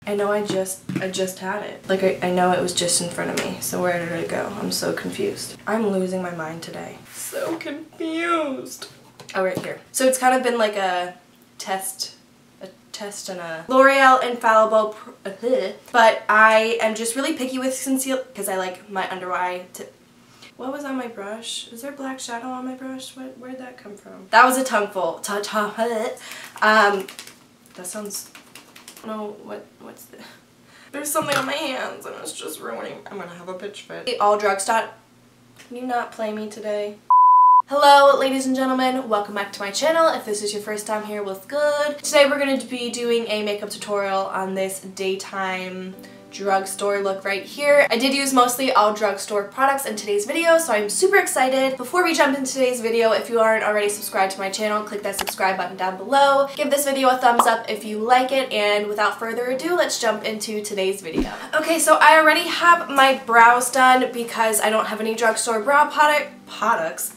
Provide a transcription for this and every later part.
I know I just had it. Like I know it was just in front of me. So where did it go? I'm so confused. I'm losing my mind today. So confused. Oh, right here. So it's kind of been like a test and a L'Oreal Infallible, but I am just really picky with concealer because I like my under eye to... What was on my brush? Is there black shadow on my brush? Where'd that come from? That was a tongueful. That sounds... No, what's this? There's something on my hands and it's just ruining... I'm gonna have a pitch fit. All Drugstore. Can you not play me today? Hello ladies and gentlemen, welcome back to my channel. If this is your first time here, what's good? Today we're going to be doing a makeup tutorial on this daytime drugstore look right here. I did use mostly all drugstore products in today's video, so I'm super excited. Before we jump into today's video, if you aren't already subscribed to my channel, click that subscribe button down below. Give this video a thumbs up if you like it, and without further ado, let's jump into today's video. Okay, so I already have my brows done because I don't have any drugstore brow products.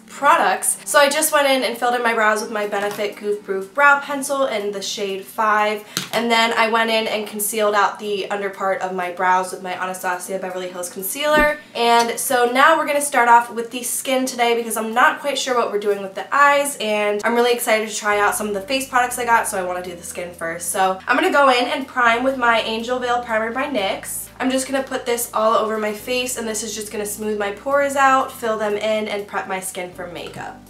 So I just went in and filled in my brows with my Benefit Goof Proof Brow Pencil in the shade 5, and then I went in and concealed out the under part of my brows with my Anastasia Beverly Hills Concealer. And so now we're going to start off with the skin today because I'm not quite sure what we're doing with the eyes, and I'm really excited to try out some of the face products I got, so I want to do the skin first. So I'm going to go in and prime with my Angel Veil Primer by NYX. I'm just going to put this all over my face, and this is just going to smooth my pores out, fill them in, and prep my skin for makeup.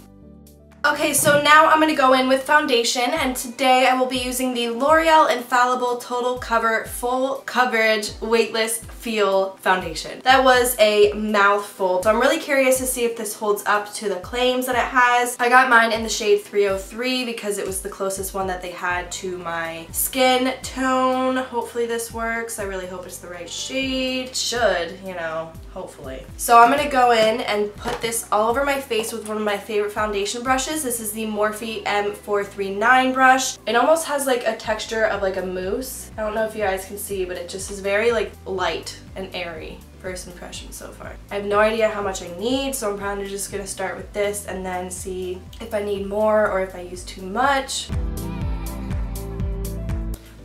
Okay, so now I'm going to go in with foundation, and today I will be using the L'Oreal Infallible Total Cover Full Coverage Weightless Feel Foundation. That was a mouthful, so I'm really curious to see if this holds up to the claims that it has. I got mine in the shade 303 because it was the closest one that they had to my skin tone. Hopefully this works. I really hope it's the right shade. Should, you know, hopefully. So I'm going to go in and put this all over my face with one of my favorite foundation brushes. This is the Morphe M439 brush. It almost has like a texture of like a mousse. I don't know if you guys can see, but it just is very like light and airy. First impression so far. I have no idea how much I need, so I'm probably just gonna start with this and then see if I need more or if I use too much.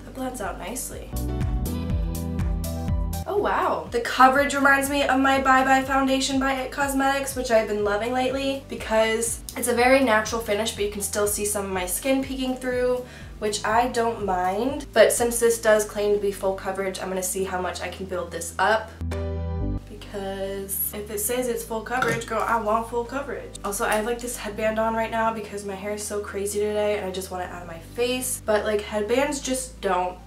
That blends out nicely. Oh wow. The coverage reminds me of my Bybel foundation by IT Cosmetics, which I've been loving lately because it's a very natural finish, but you can still see some of my skin peeking through, which I don't mind. But since this does claim to be full coverage, I'm going to see how much I can build this up. Because if it says it's full coverage, girl, I want full coverage. Also, I have like this headband on right now because my hair is so crazy today and I just want it out of my face. But like headbands just don't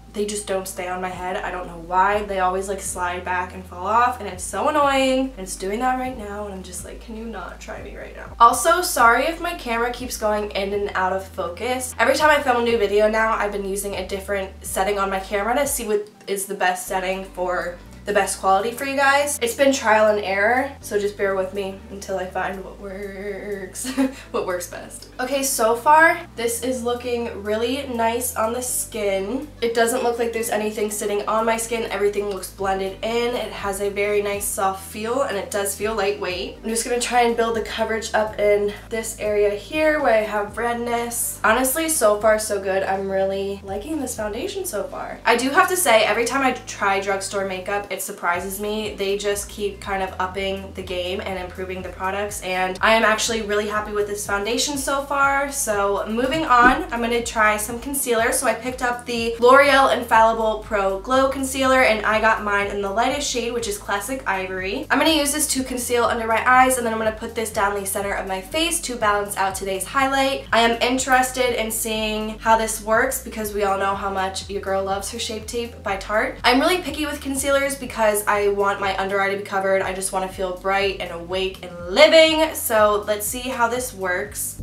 stay on my head. I don't know why. They always like slide back and fall off, and it's so annoying. And it's doing that right now, and I'm just like, can you not try me right now? Also, sorry if my camera keeps going in and out of focus. Every time I film a new video now, I've been using a different setting on my camera to see what is the best setting for the best quality for you guys. It's been trial and error, so just bear with me until I find what works, what works best. Okay, so far, this is looking really nice on the skin. It doesn't look like there's anything sitting on my skin. Everything looks blended in. It has a very nice soft feel, and it does feel lightweight. I'm just gonna try and build the coverage up in this area here where I have redness. Honestly, so far so good. I'm really liking this foundation so far. I do have to say, every time I try drugstore makeup, it surprises me. They just keep kind of upping the game and improving the products, and I am actually really happy with this foundation so far. So moving on, I'm going to try some concealer. So I picked up the L'Oreal Infallible Pro Glow Concealer, and I got mine in the lightest shade, which is Classic Ivory. I'm going to use this to conceal under my eyes, and then I'm going to put this down the center of my face to balance out today's highlight. I am interested in seeing how this works because we all know how much your girl loves her Shape Tape by Tarte. I'm really picky with concealers because I want my under eye to be covered. I just want to feel bright and awake and living. So let's see how this works.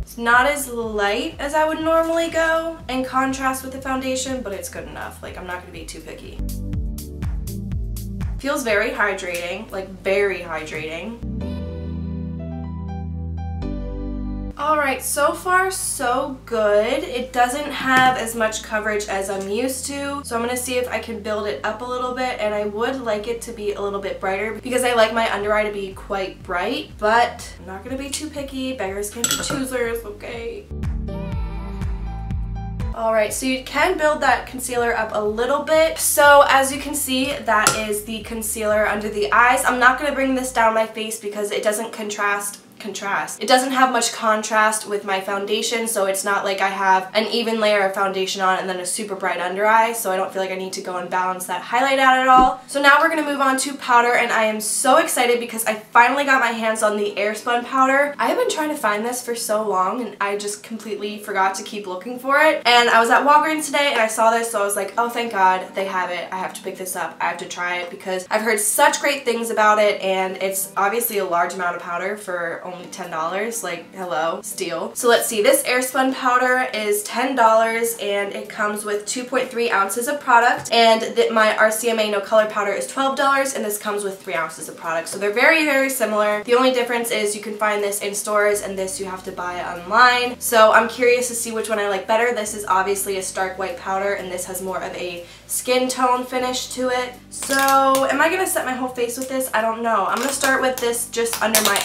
It's not as light as I would normally go in contrast with the foundation, but it's good enough. Like, I'm not going to be too picky. Feels very hydrating, like very hydrating. Alright, so far so good. It doesn't have as much coverage as I'm used to, so I'm going to see if I can build it up a little bit, and I would like it to be a little bit brighter because I like my under eye to be quite bright, but I'm not going to be too picky. Beggars can't be choosers, okay? Alright, so you can build that concealer up a little bit. So as you can see, that is the concealer under the eyes. I'm not going to bring this down my face because it doesn't contrast. It doesn't have much contrast with my foundation, so it's not like I have an even layer of foundation on and then a super bright under eye, so I don't feel like I need to go and balance that highlight out at all. So now we're going to move on to powder, and I am so excited because I finally got my hands on the Airspun powder. I have been trying to find this for so long and I just completely forgot to keep looking for it. And I was at Walgreens today and I saw this, so I was like, oh thank God they have it. I have to pick this up. I have to try it because I've heard such great things about it, and it's obviously a large amount of powder for only $10. Like, hello, steal. So let's see, this Airspun powder is $10 and it comes with 2.3 ounces of product, and my RCMA No Color powder is $12 and this comes with 3 ounces of product. So they're very, very similar. The only difference is you can find this in stores and this you have to buy online. So I'm curious to see which one I like better. This is obviously a stark white powder and this has more of a skin tone finish to it. So am I gonna set my whole face with this? I don't know. I'm gonna start with this just under my...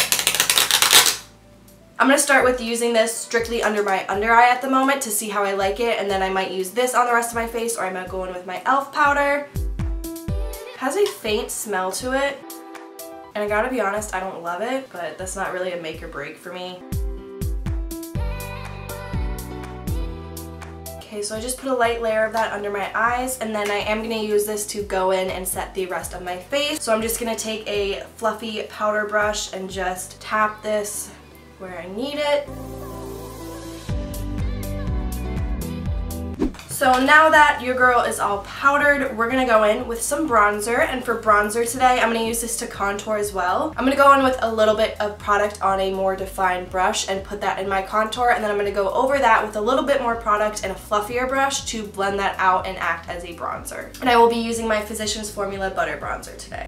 I'm going to start with using this strictly under my under eye at the moment to see how I like it, and then I might use this on the rest of my face, or I might go in with my e.l.f. powder. It has a faint smell to it, and I gotta be honest, I don't love it, but that's not really a make or break for me. Okay, so I just put a light layer of that under my eyes, and then I am going to use this to go in and set the rest of my face. So I'm just going to take a fluffy powder brush and just tap this where I need it. So now that your girl is all powdered, we're gonna go in with some bronzer, and for bronzer today, I'm gonna use this to contour as well. I'm gonna go in with a little bit of product on a more defined brush and put that in my contour, and then I'm gonna go over that with a little bit more product and a fluffier brush to blend that out and act as a bronzer. And I will be using my Physicians Formula Butter Bronzer today.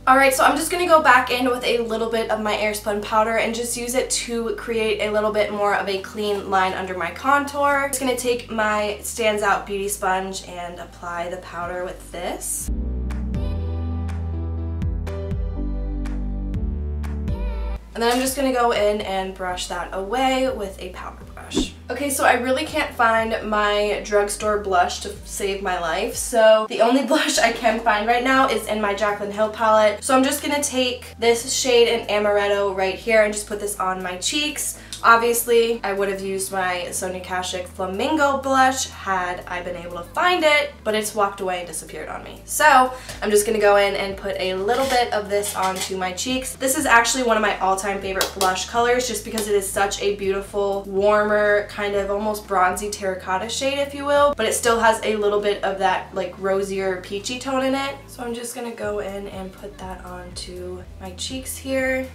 Alright, so I'm just going to go back in with a little bit of my Airspun powder and just use it to create a little bit more of a clean line under my contour. I'm just going to take my Stands Out Beauty Sponge and apply the powder with this. And then I'm just going to go in and brush that away with a powder brush. Okay, so I really can't find my drugstore blush to save my life, so the only blush I can find right now is in my Jaclyn Hill palette. So I'm just going to take this shade in Amaretto right here and just put this on my cheeks. Obviously, I would have used my Sonia Kashuk Flamingo blush had I been able to find it, but it's walked away and disappeared on me. So I'm just going to go in and put a little bit of this onto my cheeks. This is actually one of my all-time favorite blush colors just because it is such a beautiful, warmer, kind of almost bronzy terracotta shade, if you will, but it still has a little bit of that like rosier peachy tone in it. So I'm just going to go in and put that onto my cheeks here.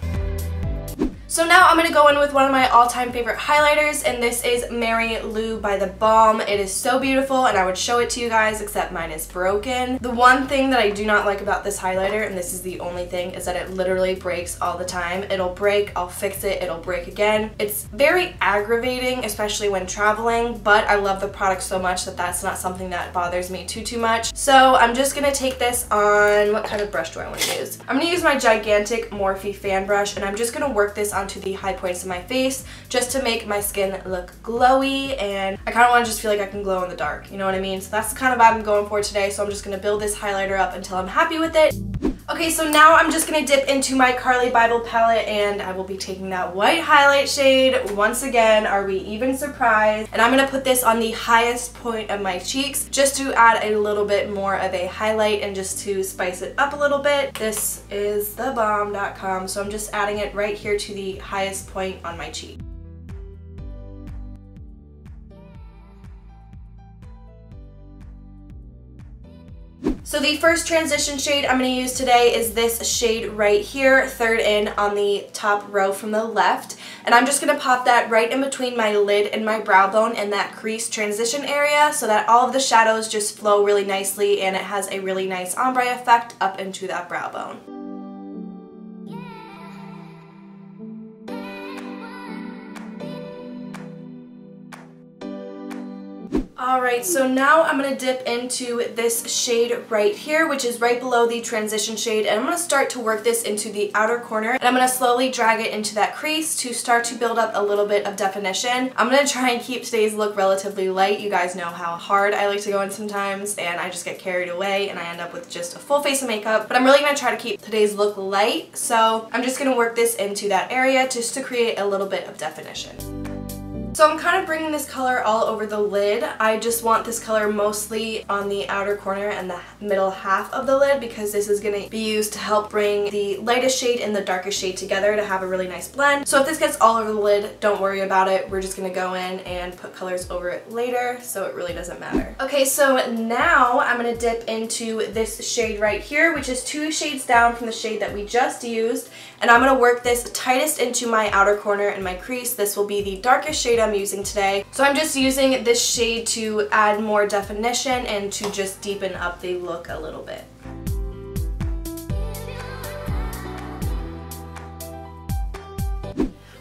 So now I'm going to go in with one of my all-time favorite highlighters, and this is Mary Lou by theBalm. It is so beautiful, and I would show it to you guys, except mine is broken. The one thing that I do not like about this highlighter, and this is the only thing, is that it literally breaks all the time. It'll break, I'll fix it, it'll break again. It's very aggravating, especially when traveling, but I love the product so much that that's not something that bothers me too much. So I'm just going to take this on, what kind of brush do I want to use? I'm going to use my gigantic Morphe fan brush, and I'm just going to work this onto the high points of my face just to make my skin look glowy, and I kind of want to just feel like I can glow in the dark, you know what I mean? So that's the kind of vibe I'm going for today, so I'm just going to build this highlighter up until I'm happy with it. Okay, so now I'm just going to dip into my Carli Bybel palette, and I will be taking that white highlight shade once again. Are we even surprised? And I'm going to put this on the highest point of my cheeks just to add a little bit more of a highlight and just to spice it up a little bit. This is thebalm.com, so I'm just adding it right here to the highest point on my cheek. So the first transition shade I'm going to use today is this shade right here, third in on the top row from the left. And I'm just going to pop that right in between my lid and my brow bone in that crease transition area so that all of the shadows just flow really nicely and it has a really nice ombre effect up into that brow bone. Alright, so now I'm going to dip into this shade right here, which is right below the transition shade, and I'm going to start to work this into the outer corner, and I'm going to slowly drag it into that crease to start to build up a little bit of definition. I'm going to try and keep today's look relatively light. You guys know how hard I like to go in sometimes, and I just get carried away and I end up with just a full face of makeup, but I'm really going to try to keep today's look light, so I'm just going to work this into that area just to create a little bit of definition. So I'm kind of bringing this color all over the lid. I just want this color mostly on the outer corner and the middle half of the lid because this is going to be used to help bring the lightest shade and the darkest shade together to have a really nice blend. So if this gets all over the lid, don't worry about it. We're just going to go in and put colors over it later, so it really doesn't matter. Okay, so now I'm going to dip into this shade right here, which is 2 shades down from the shade that we just used, and I'm going to work this tightest into my outer corner and my crease. This will be the darkest shade I'm using today. So I'm just using this shade to add more definition and to just deepen up the look a little bit.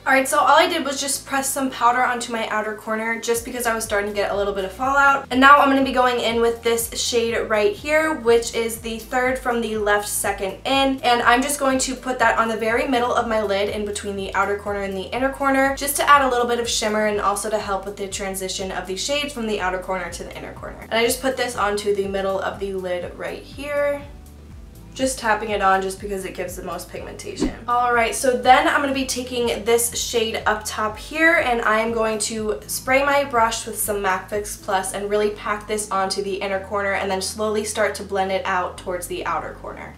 Alright, so all I did was just press some powder onto my outer corner just because I was starting to get a little bit of fallout. And now I'm going to be going in with this shade right here, which is the third from the left second in. And I'm just going to put that on the very middle of my lid in between the outer corner and the inner corner just to add a little bit of shimmer and also to help with the transition of the shades from the outer corner to the inner corner. And I just put this onto the middle of the lid right here. Just tapping it on just because it gives the most pigmentation. Alright, so then I'm going to be taking this shade up top here and I'm going to spray my brush with some MAC Fix Plus and really pack this onto the inner corner and then slowly start to blend it out towards the outer corner.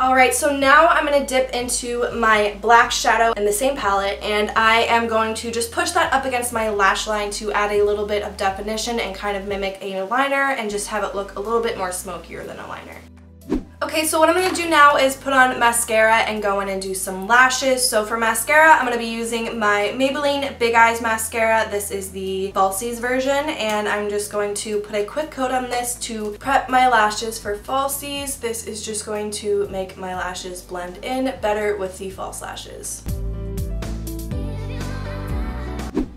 Alright, so now I'm going to dip into my black shadow in the same palette and I am going to just push that up against my lash line to add a little bit of definition and kind of mimic a liner and just have it look a little bit more smokier than a liner. Okay, so what I'm going to do now is put on mascara and go in and do some lashes. So for mascara, I'm going to be using my Maybelline Big Eyes Mascara. This is the Falsies version, and I'm just going to put a quick coat on this to prep my lashes for falsies. This is just going to make my lashes blend in better with the false lashes.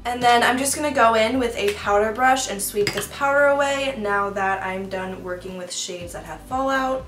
And then I'm just going to go in with a powder brush and sweep this powder away now that I'm done working with shades that have fallout.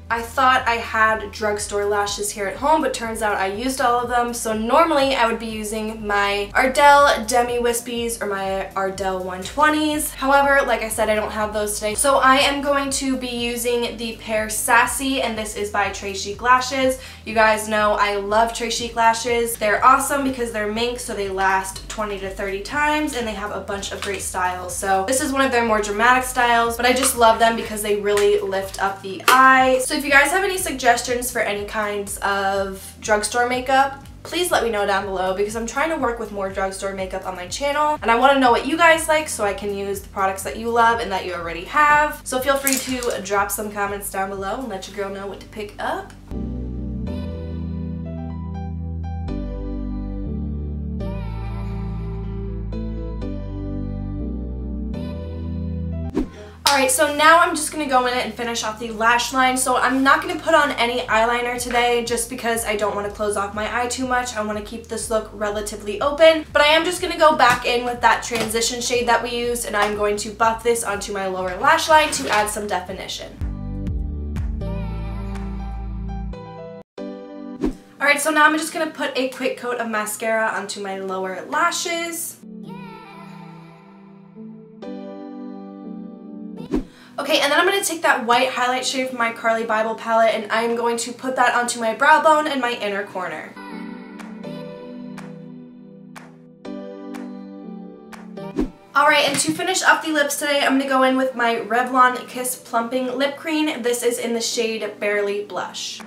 I thought I had drugstore lashes here at home, but turns out I used all of them. So normally I would be using my Ardell Demi Wispies or my Ardell 120s. However, like I said, I don't have those today. So I am going to be using the pair Sassy, and this is by Chic Lashes. You guys know I love Chic lashes. They're awesome because they're mink, so they last 20 to 30 times, and they have a bunch of great styles. So this is one of their more dramatic styles, but I just love them because they really lift up the eye. So if you guys have any suggestions for any kinds of drugstore makeup, please let me know down below because I'm trying to work with more drugstore makeup on my channel and I want to know what you guys like so I can use the products that you love and that you already have. So feel free to drop some comments down below and let your girl know what to pick up. Alright, so now I'm just going to go in and finish off the lash line. So I'm not going to put on any eyeliner today just because I don't want to close off my eye too much. I want to keep this look relatively open. But I am just going to go back in with that transition shade that we used and I'm going to buff this onto my lower lash line to add some definition. Alright, so now I'm just going to put a quick coat of mascara onto my lower lashes. Okay, and then I'm going to take that white highlight shade from my Carli Bybel palette and I'm going to put that onto my brow bone and my inner corner. Alright, and to finish off the lips today, I'm going to go in with my Revlon Kiss Plumping Lip Cream. This is in the shade Barely Blush.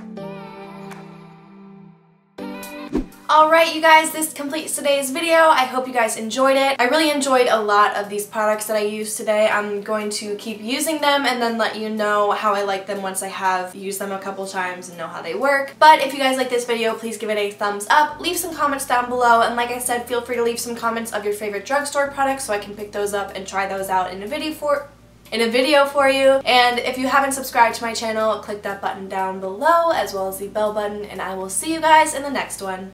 Alright you guys, this completes today's video. I hope you guys enjoyed it. I really enjoyed a lot of these products that I used today. I'm going to keep using them and then let you know how I like them once I have used them a couple times and know how they work. But if you guys like this video, please give it a thumbs up, leave some comments down below, and like I said, feel free to leave some comments of your favorite drugstore products so I can pick those up and try those out in a video for you. And if you haven't subscribed to my channel, click that button down below as well as the bell button, and I will see you guys in the next one.